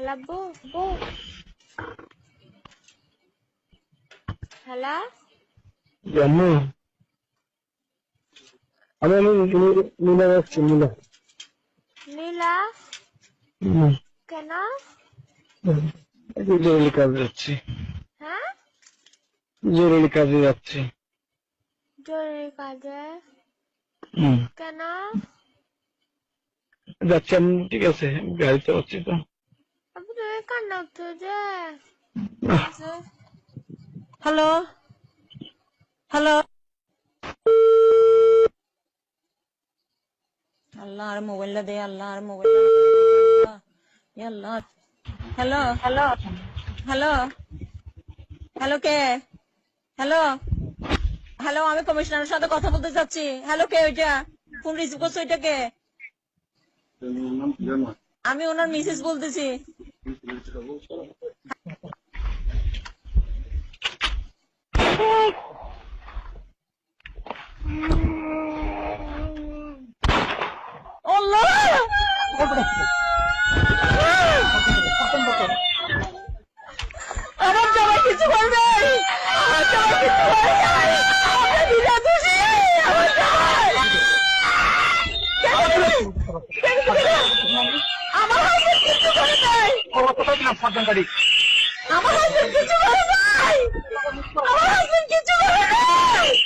Hello? Hello? জানো আমি নীলা যাচ্ছি নীলা নীলা কেন? জরুরি কাজে যাচ্ছি হ্যাঁ জরুরি কাজে যাচ্ছি জরুরি কাজে কেন? যাচ্ছি আমি ঠিক আছে গাড়িতে যাচ্ছি তো আপু তুমি কান্না উঠছো যে হ্যালো হ্যালো আল্লাহ আর মোবাইলটা দে আল্লাহ আর মোবাইলটা আল্লাহ হ্যালো হ্যালো হ্যালো হ্যালো কে হ্যালো হ্যালো আমি কমিশনারের সাথে কথা বলতে চাচ্ছি হ্যালো কে ওইটা ফোন রিসিভ করছো ওইটা কে আমি ওনার মিসেস বলতেছি আমার জামাই কিছু করবে আমার জামাই কিছু করবে আমার বিনা দোষী আমার জামাই আমার হাজবেন্ড কিছু করে নাই আমার হাজবেন্ড কিছু করে নাই আমার হাজবেন্ড কিছু করে নাই কিছু করে